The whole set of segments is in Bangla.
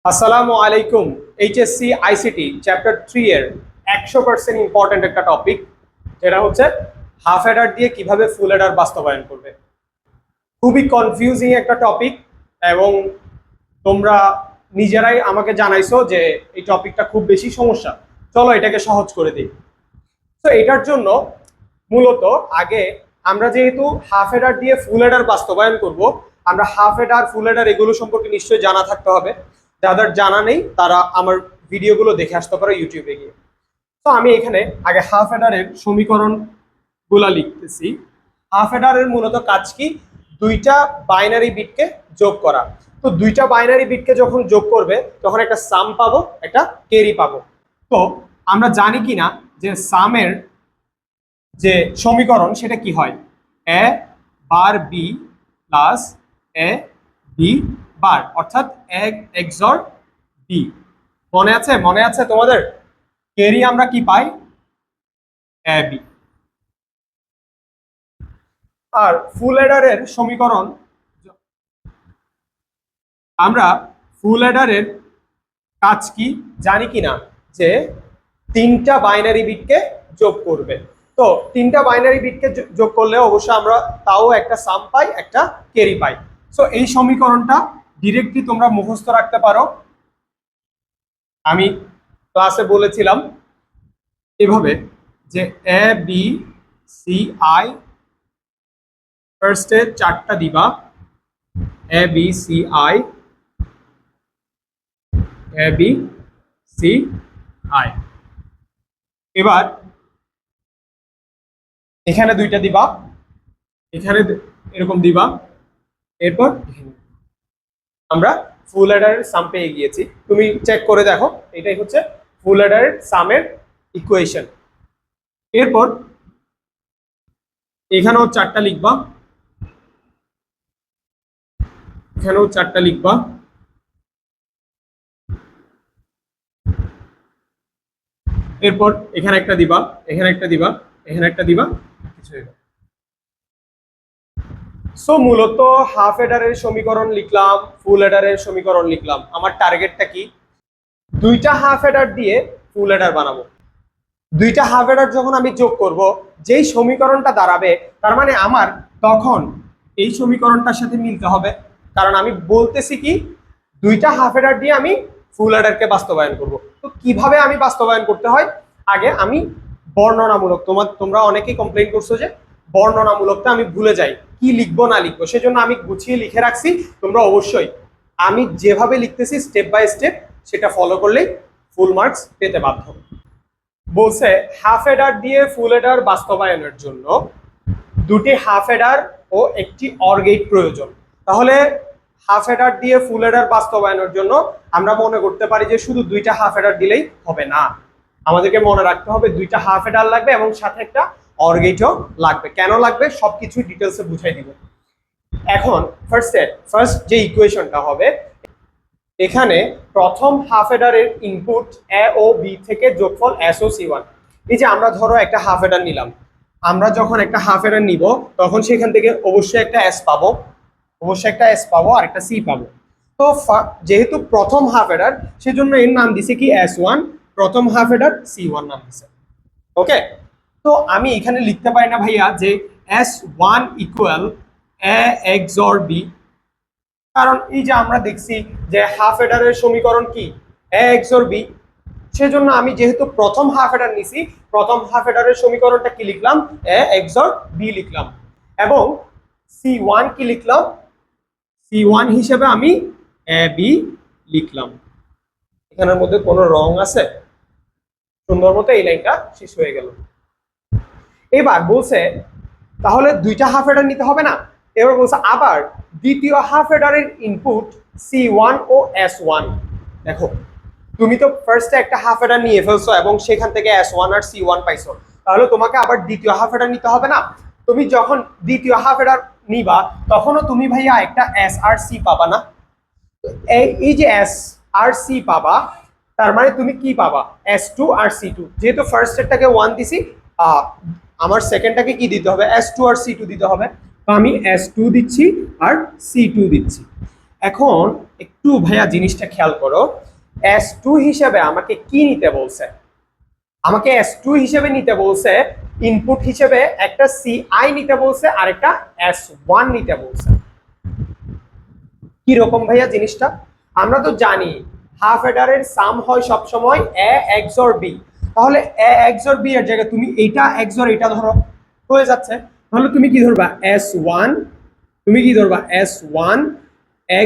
আসসালামু আলাইকুম। এইচএসসি আইসিটি চ্যাপ্টার 3 এর 100% ইম্পর্টেন্ট একটা টপিক, যেটা হচ্ছে হাফ হেডার দিয়ে কিভাবে ফুল হেডার বাস্তবায়ন করবে। খুবই কনফিউজিং একটা টপিক এবং তোমরা নিজেরাই আমাকে জানাইছো যে এই টপিকটা খুব বেশি সমস্যা, চলো এটাকে সহজ করে দিই। তো এটার জন্য মূলত আগে আমরা যেহেতু হাফ হেডার দিয়ে ফুল হেডার বাস্তবায়ন করব, আমরা হাফ হেডার ফুল হেডার এগুলো সম্পর্কে নিশ্চয়ই জানা থাকতে হবে। যাদের জানা নেই তারা আমার ভিডিওগুলো দেখে আসতে পারে ইউটিউবে গিয়ে। তো আমি এখানে আগে হাফ হেডারের সমীকরণ গুলা লিখতেছি। হাফ হেডারের মূলত কাজ কি? দুইটা বাইনারি বিটকে যোগ করা। তো দুইটা বাইনারি বিটকে যখন যোগ করবে তখন একটা সাম পাবো, একটা ক্যারি পাবো। তো আমরা জানি কিনা যে সামের যে সমীকরণ সেটা কি হয়? এ bar B plus A B বার, অর্থাৎ এক এক্সর বি। মনে আছে তোমাদের? ক্যারি আমরা কি পাই? A B. আর ফুল অ্যাডারের সমীকরণ, আমরা ফুল অ্যাডারের কাজ কি জানি কিনা যে তিনটা বাইনারি বিটকে যোগ করবে। তো তিনটা বাইনারি বিটকে যোগ করলে অবশ্যই আমরা তাও একটা সাম পাই, একটা ক্যারি পাই। সো এই সমীকরণটা ডিরেক্টলি তোমরা মুখস্থ রাখতে পারো। আমি ক্লাসে বলেছিলাম এভাবে যে এ বি সি আই, ফার্স্টে চারটা দিবা, A B C I, A B C I. এবার এখানে দুইটা দিবা, এখানে এরকম দিবা। এরপর আমরা ফুল অ্যাডারের সাম পেয়ে গিয়েছি। তুমি চেক করে দেখো, এটাই হচ্ছে ফুল অ্যাডারের সামের ইকুয়েশন। এরপর এখানেও চারটা লিখবা, এখানেও চারটা লিখবা। এরপর এখানে একটা দিবা, এখানে একটা দিবা, এখানে একটা দিবা, কিছু হইল। সো মূলত হাফ এডারের সমীকরণ লিখলাম, ফুল এডারের সমীকরণ লিখলাম। আমার টার্গেটটা কি? দুইটা হাফ এডার দিয়ে ফুল এডার বানাবো। দুইটা হাফ এডার যখন আমি যোগ করব, যেই সমীকরণটা দাঁড়াবে তার মানে আমার তখন এই সমীকরণটার সাথে মিলতে হবে। কারণ আমি বলতেছি কি দুইটা হাফ এডার দিয়ে আমি ফুল এডারকে বাস্তবায়ন করব। তো কিভাবে আমি বাস্তবায়ন করতে হয়, আগে আমি বর্ণনামূলক, তোমরা অনেকেই কমপ্লেইন করছো যে বর্ণনামূলকটা আমি ভুলে যাই, কি লিখবো না লিখবো, সেজন্য আমি গুছিয়ে লিখে রাখছি। তোমরা অবশ্যই আমি যেভাবে লিখতেছি স্টেপ বাই স্টেপ সেটা ফলো করলেই ফুল মার্কস পেতে বাধ্য। বলছে হাফ এডার দিয়ে ফুল এডার বাস্তবায়নের জন্য দুটি হাফ এডার ও একটি অর গেট প্রয়োজন। তাহলে হাফ এডার দিয়ে ফুল এডার বাস্তবায়নের জন্য আমরা মনে করতে পারি যে শুধু দুইটা হাফ এডার দিলেই হবে না, আমাদেরকে মনে রাখতে হবে দুইটা হাফ এডার লাগবে এবং সাথে একটা অর গেটও লাগবে। কেন লাগবে সবকিছু ডিটেলসে বুঝাই দিব। এখন ফার্স্ট যে ইকুয়েশনটা হবে, এখানে প্রথম হাফ এডারের ইনপুট এ ও বি থেকে যোগফল এস ও সি ওয়ান। এই যে আমরা ধরো একটা হাফ এডার নিলাম, আমরা যখন একটা হাফ এডার নিব তখন সেখান থেকে অবশ্যই একটা এস পাবো, অবশ্যই একটা এস পাবো আর একটা সি পাবো। তো যেহেতু প্রথম হাফ এডার সেজন্য এর নাম দিছে কি এস ওয়ান, প্রথম হাফ এডার সি ওয়ান নাম দিছে। ওকে, তো আমি এখানে লিখতে পারি না ভাইয়া যে S one equal A XOR B, কারণ এই যে আমরা দেখছি যে হাফ এডারের সমীকরণ কি এ এক্স অর বি। সেজন্য আমি যেহেতু প্রথম হাফ এডার নিছি, প্রথম হাফ এডারের সমীকরণটা কি লিখলাম? এ এক্স অর বি লিখলাম। এবং সি ওয়ান কি লিখলাম? সি ওয়ান হিসেবে আমি এ বি লিখলাম। এখানের মধ্যে কোনো রং আছে? সুন্দর মতো এই লাইনটা শেষ হয়ে গেল। এবার বলছে তাহলে দুইটা হাফ এডার নিতে হবে না। এবার বলছে আবার দ্বিতীয় হাফ এডারের ইনপুট সি ওয়ান ও এস ওয়ান। দেখো তুমি তো ফার্স্টে একটা হাফ এডার নিয়ে ফেলছো এবং সেখান থেকে এস ওয়ান আর সি ওয়ান পাইছো, তাহলে তোমাকে আবার দ্বিতীয় হাফ এডার নিতে হবে না? তুমি যখন দ্বিতীয় হাফ এডার নিবা তখনও তুমি ভাইয়া একটা এস আর সি পাবা না? এই যে এস আর সি পাবা, তার মানে তুমি কি পাবা? এস টু আর সি টু। যেহেতু ফার্স্টেরটাকে ওয়ান দিছি, আমার সেকেন্ডটাকে কি দিতে হবে? এস টু আর সি টু দিতে হবে। তো আমি এস টু দিচ্ছি আর সি টু দিচ্ছি। এখন একটু ভাইয়া জিনিসটা খেয়াল করো, S2 হিসেবে আমাকে কি নিতে বলছে? আমাকে S2 হিসেবে নিতে বলছে, ইনপুট হিসেবে একটা CI নিতে বলছে আর একটা S1 নিতে বলছে। কি রকম ভাইয়া জিনিসটা? আমরা তো জানি হাফ অ্যাডারের সাম হয় সব সময় a XOR b। তাহলে a XOR b এর জায়গায় তুমি এইটা XOR এটা ধরো, হয়ে যাচ্ছে। তাহলে তুমি কি ধরবা? S1, তুমি কি ধরবা? S1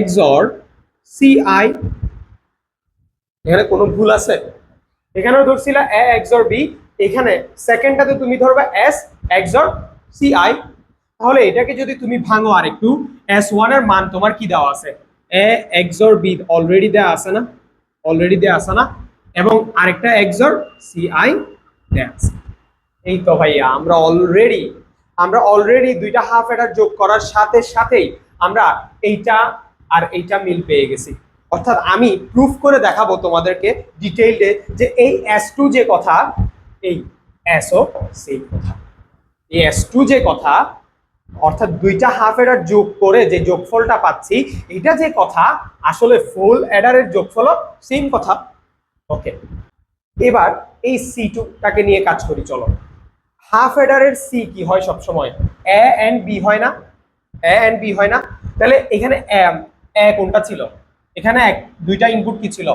XOR CI। এখানে কোনো ভুল আছে? এখানেও ধরছিলা a XOR b, এখানে সেকেন্ডটাতে তুমি ধরবা S XOR CI। তাহলে এটাকে যদি তুমি ভাঙো আর একটু, S1 এর মান তোমার কি দেওয়া আছে? a XOR b অলরেডি দেওয়া আছে না? অলরেডি দেওয়া আছে না? এবং আরেকটা XOR CI দেওয়া আছে। এই তো ভাইয়া, আমরা অলরেডি দুইটা হাফ অ্যাডার যোগ করার সাথে সাথেই আমরা এইটা আর এইটা মিল পেয়ে গেছি। অর্থাৎ আমি প্রুফ করে দেখাবো তোমাদেরকে ডিটেইলডে যে এই S2 যে কথা, এই SO সেই কথা। এই S2 যে কথা, অর্থাৎ দুইটা হাফ অ্যাডার যোগ করে যে যোগফলটা পাচ্ছি, এটা যে কথা, আসলে ফুল অ্যাডারের যোগফলও সেম কথা। ওকে, এবার এই C2 টাকে নিয়ে কাজ করি, চলো। হাফ অ্যাডারের সি কি হয় সব সময়? a and b হয় না? a and b হয় না? তাহলে এখানে a কোনটা ছিল? এখানে দুইটা ইনপুট কি ছিল?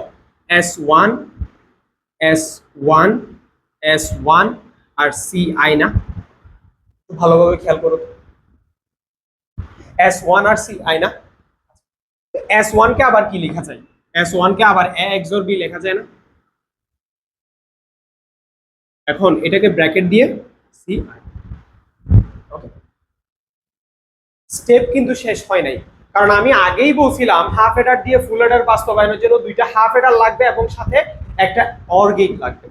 S1 S1 S1 আর CI না? ভালোভাবে খেয়াল করো, S1 আর CI না? S1 কে আবার কি লেখা যায়? S1 কে আবার a XOR b লেখা যায় না? এখন এটাকে ব্র্যাকেট দিয়ে CI। ওকে, স্টেপ কিন্তু শেষ হয় নাই, কারণ আমি আগেই বলছিলাম হাফ অ্যাডার দিয়ে ফুল অ্যাডার বাস্তবায়নের জন্য দুইটা হাফ অ্যাডার লাগবে এবং সাথে একটা অর গেট লাগবে।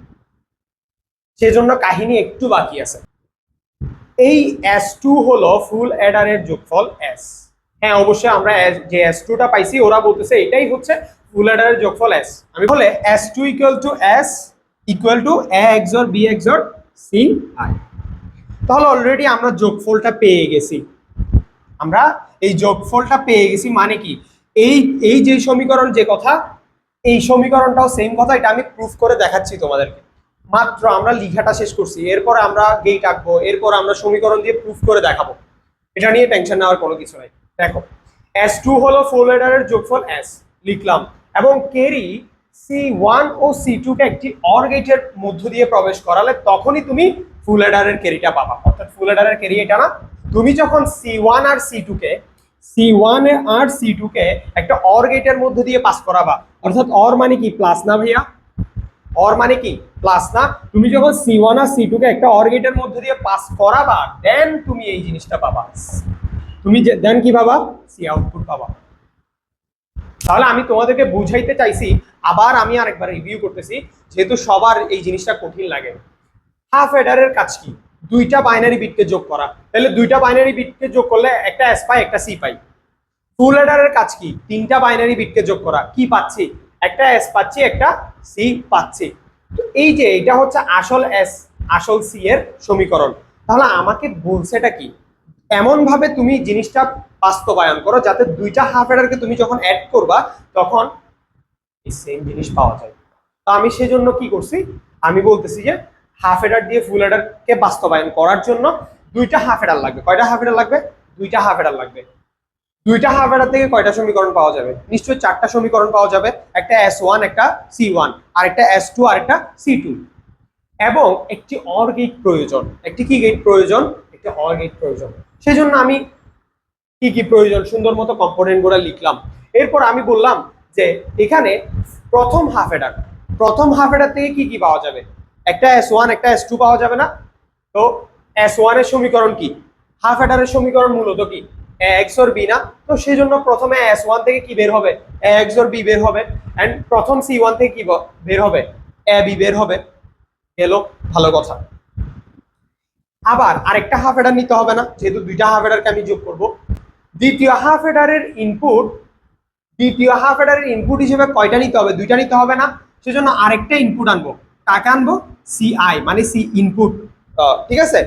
সেজন্য কাহিনী একটু বাকি আছে। এই S2 হলো ফুল অ্যাডারের যোগফল S। হ্যাঁ, অবশ্যই আমরা যে S2 টা পাইছি ওরা বলতেছে এটাই হচ্ছে ফুল অ্যাডারের যোগফল S। আমি বলে S2 S a XOR b XOR CI। তাহলে অলরেডি আমরা যোগফলটা পেয়ে গেছি। আমরা এই যোগফলটা পেয়ে গেছি মানে কি? এই এই যে সমীকরণ যে কথা, এই সমীকরণটাও সেম কথা। এটা আমি প্রুফ করে দেখাচ্ছি তোমাদেরকে। মাত্র আমরা লিখাটা শেষ করছি, এরপর আমরা গেট আঁকবো, এরপর আমরা সমীকরণ দিয়ে প্রুফ করে দেখাবো। এটা নিয়ে টেনশন নেওয়ার কোনো কিছু নাই। দেখো, S2 হলো ফুল অ্যাডারের যোগফল S লিখলাম, এবং কেরি C1 ও C2 কে একটি অর গেটের মধ্য দিয়ে প্রবেশ করালে তখনই তুমি ফুল অ্যাডারের ক্যারিটা পাবা। অর্থাৎ ফুল অ্যাডারের ক্যারি এটা না, তুমি যখন C1 আর C2 কে একটা অর গেটের মধ্য দিয়ে পাস করাবা, অর্থাৎ অর মানে কি? প্লাস না ভাইয়া? অর মানে কি? প্লাস না? তুমি যখন C1 আর C2 কে একটা অর গেটের মধ্য দিয়ে পাস করাবা, দেন তুমি এই জিনিসটা পাবা। তুমি দেন কি পাবা? সি আউটপুট পাবা। তাহলে আমি তোমাদেরকে বুঝাইতে চাইছি, আবার আমি আরেকবার রিভিউ করতেছি, যেহেতু সবার এই জিনিসটা কঠিন লাগে। হাফ অ্যাডারের কাজ কি? দুইটা বাইনারি বিটকে যোগ করা। তাহলে দুইটা বাইনারি বিটকে যোগ করলে একটা S পাই, একটা C পাই। ফুল অ্যাডারের কাজ কি? তিনটা বাইনারি বিটকে যোগ করা। কি পাচ্ছি? একটা S পাচ্ছি, একটা C পাচ্ছি। তো এই যে এটা হচ্ছে আসল S, আসল C এর সমীকরণ। তাহলে আমাকে বলছেটা কি? এমন ভাবে তুমি জিনিসটা বাস্তবায়ন করো যাতে দুইটা হাফ অ্যাডারকে তুমি যখন অ্যাড করবা তখন এই সেম জিনিস পাওয়া যায়। তো আমি সেজন্য কি করছি? আমি বলতেছি যে হাফ অ্যাডার দিয়ে ফুল অ্যাডারকে বাস্তবায়ন করার জন্য দুইটা হাফ অ্যাডার লাগবে। কয়টা হাফ অ্যাডার লাগবে? দুইটা হাফ অ্যাডার লাগবে। দুইটা হাফ অ্যাডার থেকে কয়টা সমীকরণ পাওয়া যাবে? নিশ্চয়ই চারটা সমীকরণ পাওয়া যাবে। একটা S1, একটা C1, আর একটা S2 আর একটা C2, এবং একটি অর গেট প্রয়োজন। একটি কি গেট প্রয়োজন? একটি অর গেট প্রয়োজন। সেজন্য আমি কি কি প্রয়োজন সুন্দর মতো কম্পোনেন্ট গুলো লিখলাম। এরপর আমি বললাম যে এখানে প্রথম হাফ অ্যাডার থেকে কি কি পাওয়া যাবে? একটা S1, একটা S2 পাওয়া যাবে না? তো S1 এর সমীকরণ কি? হাফ অ্যাডারের সমীকরণ মূলত কি? a XOR b না? তো সেই জন্য প্রথমে S1 থেকে কি বের হবে? a XOR b বের হবে, এন্ড প্রথম C1 থেকে কি বের হবে? a b বের হবে। গেলো, ভালো কথা। আবার আরেকটা হাফ অ্যাডার নিতে হবে না? যেহেতু দুইটা হাফ অ্যাডারকে আমি যোগ করব। দ্বিতীয় হাফ অ্যাডারের ইনপুট হিসেবে কয়টা নিতে হবে? দুইটা নিতে হবে না? সেজন্য আরেকটা ইনপুট আনবো। কাকে আনবো? CI, মানে C ইনপুট। ঠিক আছে,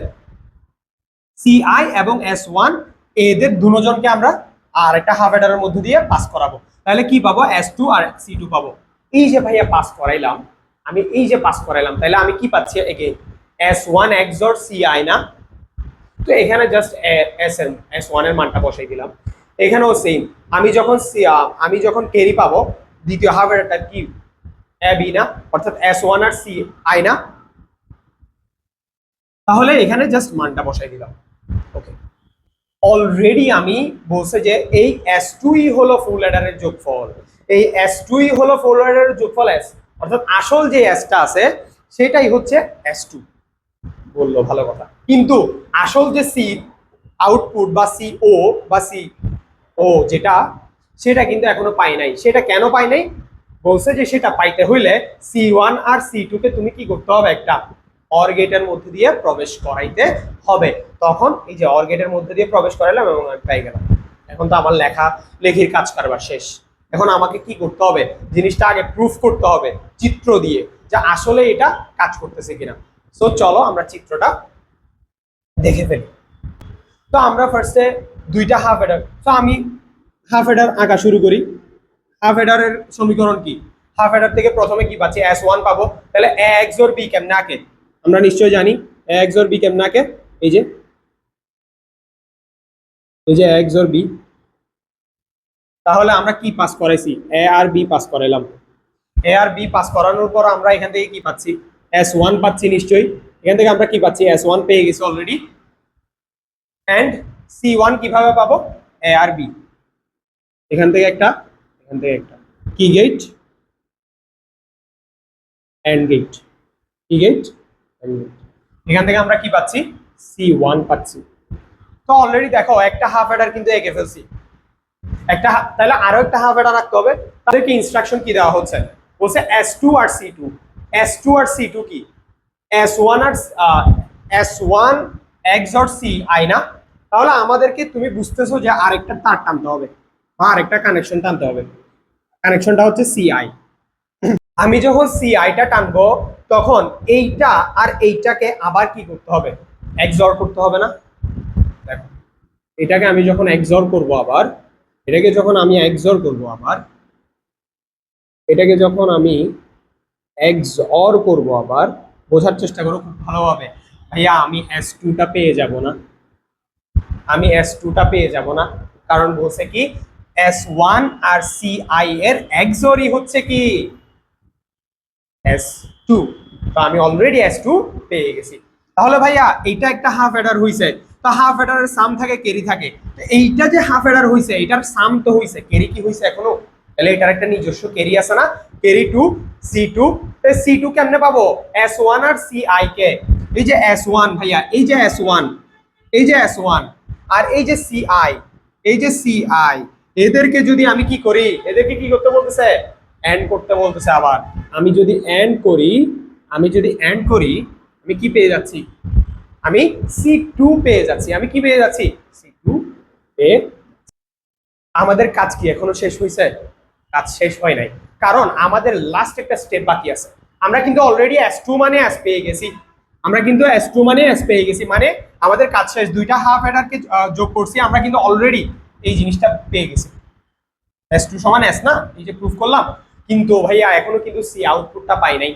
CI এবং S1 এদের দুজনকে আমরা আর একটা হাফ অ্যাডারের মধ্যে দিয়ে পাস করাবো, তাহলে কি পাবো? S2 আর C2 পাবো। এই যে ভাইয়া পাস করাইলাম, আমি এই যে পাস করাইলাম, তাহলে আমি কি পাচ্ছি? এগেইন S1 XOR Ci না? তো এখানে জাস্ট S1 এর মানটা বসাই দিলাম। এখানেও সেম, আমি যখন ক্যারি পাবো, দ্বিতীয় হাফ অ্যাডারটা কি AB না? অর্থাৎ S1 আর Ci না? তাহলে এখানে জাস্ট মানটা বসাই দিলাম। ওকে, অলরেডি আমি বলছে যে এই S2ই হলো ফুল অ্যাডারের যোগফল, এই S2ই হলো ফুল অ্যাডারের যোগফল S, অর্থাৎ আসল যে Sটা আছে সেটাই হচ্ছে S2 বললো, ভালো কথা। কিন্তু আসল যে C আউটপুট বা CO বা CO যেটা, সেটা কিন্তু এখনো পাই নাই। সেটা কেন পাই নাই? বলছে যে সেটা পাইতে হইলে C1 আর C2 কে তুমি কি করতে হবে? একটা অর গেটের মধ্যে দিয়ে প্রবেশ করাইতে হবে। তখন এই যে অর গেটের মধ্যে দিয়ে প্রবেশ করাইলাম এবং আমি পাই গেলাম। এখন তো আমার লেখির কাজ কারবার শেষ। এখন আমাকে কি করতে হবে? জিনিসটা আগে প্রুফ করতে হবে চিত্র দিয়ে, যে আসলে এটা কাজ করতেছে কিনা। সো চলো আমরা চিত্রটা দেখে ফেলি। তো আমরা ফার্স্টে দুইটা হাফ অ্যাডার, তো আমি হাফ অ্যাডার আঁকা শুরু করি। হাফ অ্যাডারের সমীকরণ কি? হাফ অ্যাডার থেকে প্রথমে কি পাচ্ছি? S1 পাবো। তাহলে A XOR B কেমনে আঁকে? আমরা নিশ্চয়ই জানি A XOR B কেমনে আঁকে। এই যে A XOR B। তাহলে আমরা কি পাস করাইছি? A আর B পাস করাইলাম। A আর B পাস করানোর পর আমরা এখান থেকে কি পাচ্ছি? S1 পাচ্ছি নিশ্চয়ই। এখান থেকে আমরা কি পাচ্ছি? S1 পেয়ে গেছি অলরেডি। এন্ড C1 কিভাবে পাবো? A আর B, এখান থেকে একটা, এখান থেকে একটা, কি গেট? And gate. কি গেট? And gate. এখান থেকে আমরা কি পাচ্ছি? C1 পাচ্ছি। তো অলরেডি দেখো একটা হাফ অ্যাডার কিন্তু এঁকে ফেলছি। তাহলে আরো একটা হাফ অ্যাডার রাখতে হবে। তাদেরকে ইনস্ট্রাকশন কি দেওয়া হচ্ছে? বলছে S2 আর C2। S2 আর C2 কি? S1 আর S1 XOR Ci না? তাহলে আমাদেরকে, তুমি বুঝতেছো যে আরেকটা তার টানতে হবে বা আরেকটা কানেকশন টানতে হবে। কানেকশনটা হচ্ছে Ci। আমি যখন Ci-টা টানবো তখন এইটা আর এইটাকে আবার কি করতে হবে? XOR করতে হবে না? দেখো, এটাকে আমি যখন XOR করব আবার, এটাকে যখন আমি XOR করব আবার, এটাকে যখন আমি XOR করব আবার, বোঝার চেষ্টা করো খুব ভালোভাবে। ভাইয়া আমি S2টা পেয়ে যাব না, আমি S2টা পেয়ে যাব না, কারণ বলছে কি S1 আর Ci এর XOR-ই হচ্ছে কি S2। তো আমি অলরেডি S2 পেয়ে গেছি। তাহলে ভাইয়া এইটা একটা হাফ অ্যাডার হইছে, তো হাফ অ্যাডারের সাম থাকে, ক্যারি থাকে। এইটা যে হাফ অ্যাডার হইছে, এটার সাম তো হইছে, ক্যারি কি হইছে এখনো? তাহলে এটার একটা নিজস্ব ক্যারি আছে না? Carry two C2। C2 কেমনে পাবো? S1 আর Ci কে, এই যে S1 ভাইয়া, এই যে S1, এই যে S1 আর এই যে Ci, এই যে Ci, এদেরকে যদি আমি কি করি? এদেরকে কি করতে বলতেছে? এন্ড করতে বলতেছে। আবার আমি যদি এন্ড করি, আমি কি পেয়ে যাচ্ছি? আমি C2 পেয়ে যাচ্ছি। আমি কি পেয়ে যাচ্ছি? C2 পেয়ে। আমাদের কাজ কি এখনো শেষ হয়েছে? কাজ শেষ হয় নাই, কারণ আমাদের লাস্ট একটা স্টেপ বাকি আছে। আমরা কিন্তু অলরেডি S2 মানে S পেয়ে গেছি, আমরা কিন্তু S2 মানে S পেয়ে গেছি, মানে আমাদের কাজ শেষ। দুইটা হাফ অ্যাডারকে যোগ করছি, আমরা কিন্তু অলরেডি এই জিনিসটা পেয়ে গেছি। S2 সমান S না? এই যে প্রুফ করলাম। কিন্তু ভাইয়া এখনো কিন্তু C আউটপুটটা পাই নাই,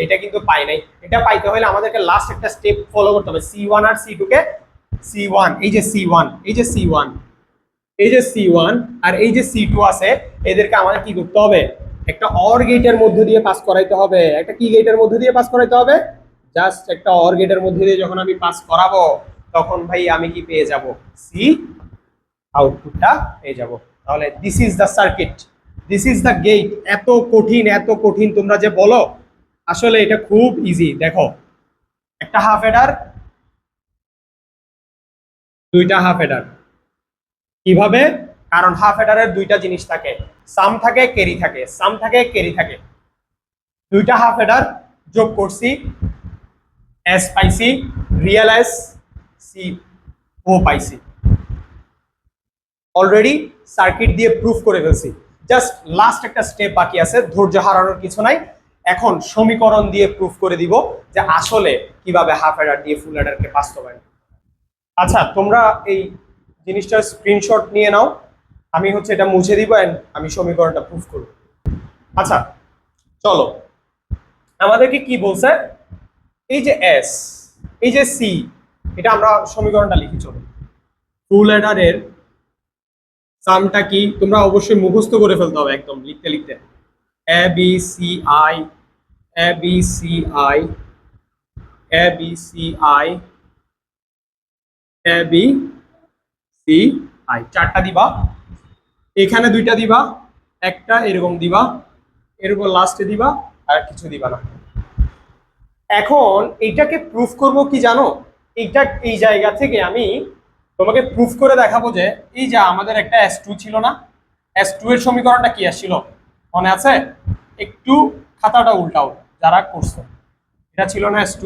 এটা কিন্তু পাই নাই। এটা পাইতে হলে আমাদেরকে লাস্ট একটা স্টেপ ফলো করতে হবে। C1 আর C2 কে, C1, এই যে C1, এই যে C1, এই যে C1 আর এই যে C2 আছে, এদেরকে আমাদের কি করতে হবে? একটা অর গেটের মধ্যে দিয়ে পাস করাইতে হবে। একটা কি গেটের মধ্যে দিয়ে পাস করাইতে হবে? জাস্ট একটা অর গেটের মধ্যে দিয়ে যখন আমি পাস করাবো, তখন ভাই আমি কি পেয়ে যাব? C আউটপুটটা পেয়ে যাব। তাহলে this is the circuit, this is the gate. এত কঠিন, এত কঠিন তোমরা যে বলো, আসলে এটা খুব ইজি। দেখো, একটা হাফ অ্যাডার, দুইটা হাফ অ্যাডার। কিভাবে? কারণ হাফ অ্যাডারের দুইটা জিনিস থাকে, সাম থাকে, ক্যারি থাকে, সাম থাকে, ক্যারি থাকে। দুইটা হাফ অ্যাডার যোগ করছি, S পাইছি, রিয়েল S, CO পাইছি। অলরেডি সার্কিট দিয়ে প্রুফ করে ফেলছি। জাস্ট লাস্ট একটা স্টেপ বাকি আছে, ধৈর্য হারানোর কিছু নাই। এখন সমীকরণ দিয়ে প্রুফ করে দিব যে আসলে কিভাবে হাফ অ্যাডার দিয়ে ফুল অ্যাডারকে বাস্তবায়ন। আচ্ছা, তোমরা এই জিনিসটার স্ক্রিনশট নিয়ে নাও। আমি হচ্ছে এটা মুছে দিব এন্ড আমি সমীকরণটা প্রুফ করব। আচ্ছা চলো, আমাদেরকে কি বলছে, এই যে এস, এই যে সি, এটা আমরা সমীকরণটা লিখি। চলো, ফুল অ্যাডারের সামটা কি তোমরা অবশ্যই মুখস্থ করে ফেলতে হবে একদম লিখতে লিখতে। A B C I, A B C I, A B C I, A B C I, চারটা দিবা, এখানে দুইটা দিবা, একটা এরকম দিবা, এরকম লাস্টে দিবা, আর কিছু দিবা না। এখন এইটাকে প্রুফ করব কি জানো, এইটা এই জায়গা থেকে আমি তোমাকে প্রুফ করে দেখাবো যে এই যে আমাদের একটা S2 ছিল না, S2 এর সমীকরণটা কি আসছিল মনে আছে? একটু খাতাটা উল্টাও যারা করছো, এটা ছিল না S2।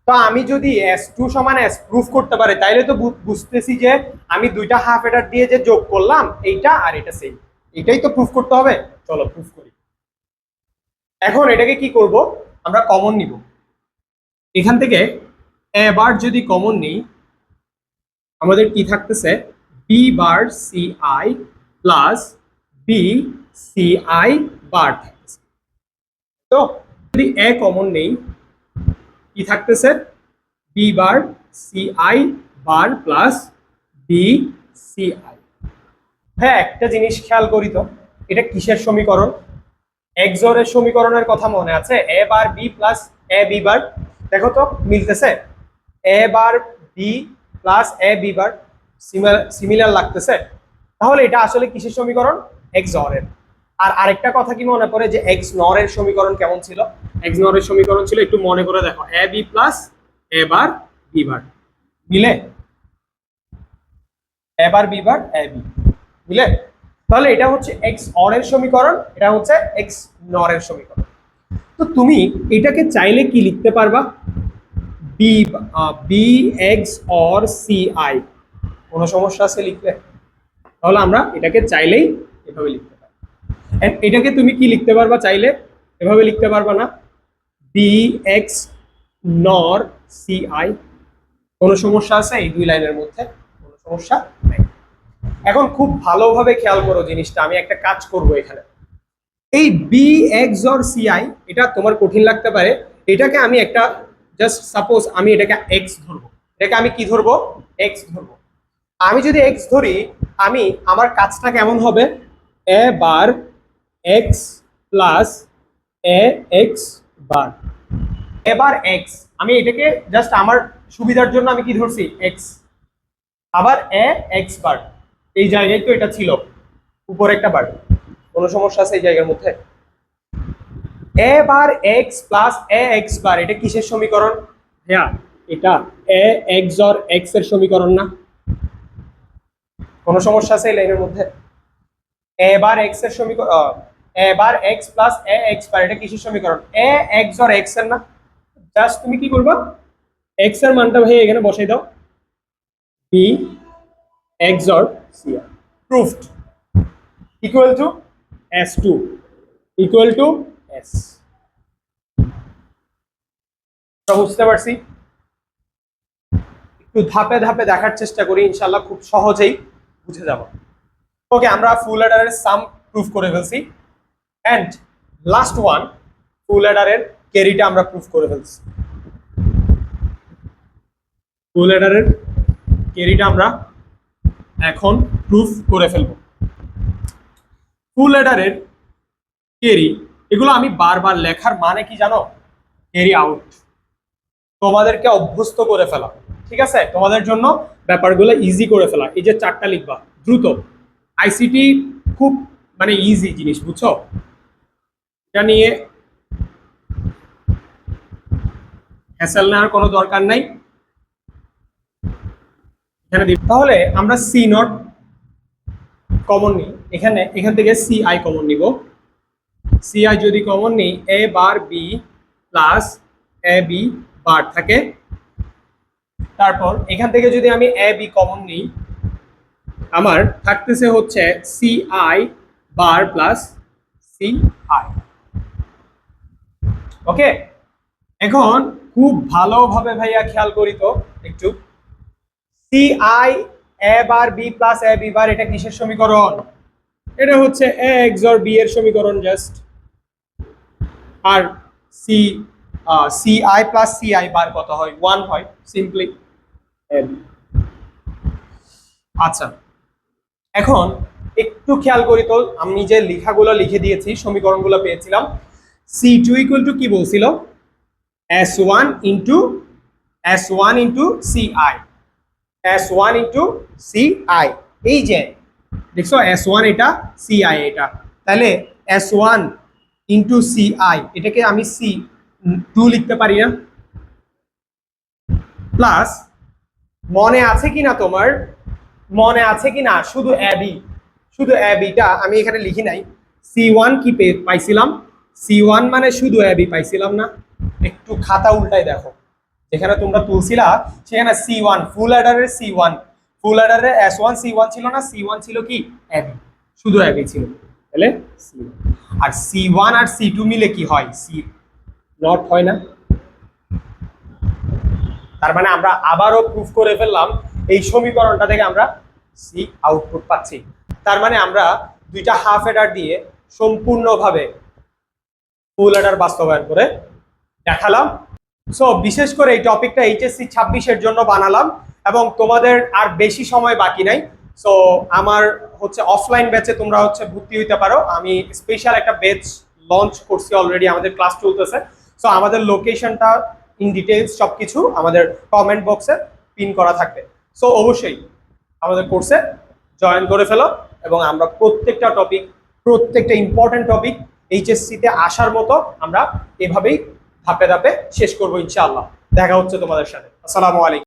তো আমি যদি S2 সমান S প্রুফ করতে পারি তাইলে তো বুঝতেছি যে আমি দুইটা হাফ এডার দিয়ে যে যোগ করলাম এইটা আর এটা সেম, এটাই তো প্রুফ করতে হবে। চলো প্রুফ করি। এখন এটাকে কি করব, আমরা কমন নিব এখান থেকে। এবার যদি কমন নিই আমাদের কি থাকতেছে, B bar C I plus B C I bar থাকতেছে। তো যদি এ কমন নেই কি থাকতেছে, B bar C I bar plus B C I. হ্যাঁ একটা জিনিস খেয়াল করি তো, এটা কিসের সমীকরণ? XOR এর সমীকরণের কথা মনে আছে, এ bar B plus A B বার। দেখো তো মিলতেছে, এ bar B plus A B bar, similar লাগতেছে। তাহলে এটা আসলে কিসের সমীকরণ? XOR এর। আর আরেকটা কথা কি মনে পড়ে যে XNOR এর সমীকরণ কেমন ছিল? XNOR এর সমীকরণ ছিল, একটু মনে করে দেখো, A B plus A bar B বার, মিলে এ bar B bar A B, মিলে। তাহলে এটা হচ্ছে XOR এর সমীকরণ, এটা হচ্ছে XNOR এর সমীকরণ। তো তুমি এটাকে চাইলে কি লিখতে পারবা, B B XOR C I, কোনো সমস্যা আছে লিখলে? তাহলে আমরা এটাকে চাইলেই এভাবে লিখতে পারি। এটাকে তুমি কি লিখতে পারবা চাইলে, এভাবে লিখতে পারবা না, বি এক্স নর সি আই, কোনো সমস্যা আছে এই দুই লাইনের মধ্যে? কোনো সমস্যা নেই। এখন খুব ভালোভাবে খেয়াল করো জিনিসটা, আমি একটা কাজ করব এখানে। এই B XOR C I এটা তোমার কঠিন লাগতে পারে, এটাকে আমি একটা জাস্ট সাপোজ আমি এটাকে এক্স ধরবো, এটাকে আমি কি ধরবো, এক্স ধরবো। আমি যদি এক্স ধরি, আমি আমার কাজটা কেমন হবে, এ বার এক্স প্লাস এ এক্স বার, এবার এক্স, আমি এটাকে জাস্ট আমার সুবিধার জন্য আমি কি ধরছি, এক্স, আবার এ এক্স বার, এই জায়গায় তো এটা ছিল উপরে একটা বার, কোনো সমস্যা আছে এই জায়গার মধ্যে? এ বার এক্স প্লাস এ এক্স বার, এটা কিসের সমীকরণ? হ্যাঁ এটা এ এক্স অর এক্স এর সমীকরণ না? কোনো সমস্যা আছে এই লাইনের মধ্যে? এ বার এক্স এর সমীকরণ, এ বার এক্স প্লাস এ এক্স বার, এটা কিসের সমীকরণ? এ এক্স অর এক্স এর না? জাস্ট তুমি কি করবা, এক্স এর মানটা ভাই এখানে বসাই দাও, বি এক্স অর সি আর, proved, equal to S2 equal to S। বুঝতে পারছি? একটু ধাপে ধাপে দেখার চেষ্টা করি, ইনশাল্লাহ খুব সহজেই বুঝে যাব। ওকে, আমরা ফুল অ্যাডারের সাম প্রুফ করে ফেলছি, এন্ড লাস্ট ওয়ান, ফুল অ্যাডারের ক্যারিটা আমরা প্রুফ করে ফেলছি। ফুল অ্যাডারের ক্যারিটা আমরা এখন প্রুফ করে ফেলবো। ফুল অ্যাডারের ক্যারি, এগুলো আমি বারবার লেখার মানে কি জানো, ক্যারি আউট, তোমাদেরকে অভ্যস্ত করে ফেলা, ঠিক আছে, তোমাদের জন্য ব্যাপারগুলো ইজি করে ফেলা। এই যে চারটা লিখবা দ্রুত, আইসিটি খুব মানে ইজি জিনিস, বুঝছো? এটা নিয়ে হ্যাসেল নেওয়ার কোনো দরকার নাই। এখানে তাহলে আমরা সি নট কমন নিই, এখান থেকে সি আই কমন নিব। সি আই যদি কমন নিই, এ bar B plus A B বার থাকে। তারপর এখান থেকে যদি আমি এ বি কমন নিই, আমার থাকতেছে হচ্ছে C I bar plus C I. Okay, এখন খুব ভালোভাবে ভাইয়া খেয়াল করি তো একটু, C I A bar B plus A B bar, এটা কিসের সমীকরণ? এটা হচ্ছে এ এক্সর বি এর সমীকরণ জাস্ট। আর C C I plus C I bar কত হয়? 1 হয় সিম্পলি। আচ্ছা, এখন একটু খেয়াল করি তো, আমি যে লেখাগুলো লিখে দিয়েছি, সমীকরণগুলো পেয়েছিলাম। সি টু ইকুয়াল টু কি বলছিল? S one into C I, S1 into C I. এই যে দেখছো S1 এটা, সি আই এটা, তাহলে S1 ইন্টু সি আই, এটাকে আমি সি টু লিখতে পারি না? প্লাস, মনে আছে কিনা তোমার, মনে আছে কিনা শুধু অ্যাবিটা আমি এখানে লিখি নাই। C1 কি পাইছিলাম? C1 মানে শুধু অ্যাবি পাইছিলাম না? একটু খাতা উল্টাই দেখো, যেখানে তোমরা তুলছিলা সেখানে C1 ফুল অ্যাডারের C1, ফুল অ্যাডারের S1 C1 ছিল না, C1 ছিল কি? অ্যাবি, শুধু অ্যাবি ছিল, তাহলে C1। আর C1 আর C2 মিলে কি হয়? C নট হয় না? তার মানে আমরা আবারও প্রুফ করে ফেললাম এই সমীকরণটা থেকে আমরা সি আউটপুট পাচ্ছি। তার মানে আমরা দুইটা হাফ অ্যাডার দিয়ে সম্পূর্ণভাবে ফুল অ্যাডার বাস্তবায়ন করে দেখালাম। সো বিশেষ করে এই টপিকটা এইচএসসি 26-এর জন্য বানালাম, এবং তোমাদের আর বেশি সময় বাকি নাই। সো আমার হচ্ছে অফলাইন ব্যাচে তোমরা হচ্ছে ভর্তি হইতে পারো। আমি স্পেশাল একটা ব্যাচ লঞ্চ করছি অলরেডি, আমাদের ক্লাস চলতেছে। সো আমাদের লোকেশনটা ইন ডিটেইলস সবকিছু আমাদের কমেন্ট বক্সে পিন করা থাকবে। সো অবশ্যই আমাদের কোর্সে জয়েন করে ফেলো, এবং আমরা প্রত্যেকটা ইম্পর্টেন্ট টপিক এইচএসসিতে আসার মতো আমরা এভাবেই ধাপে ধাপে শেষ করবো ইনশাআল্লাহ। দেখা হচ্ছে তোমাদের সাথে। আসসালামু আলাইকুম।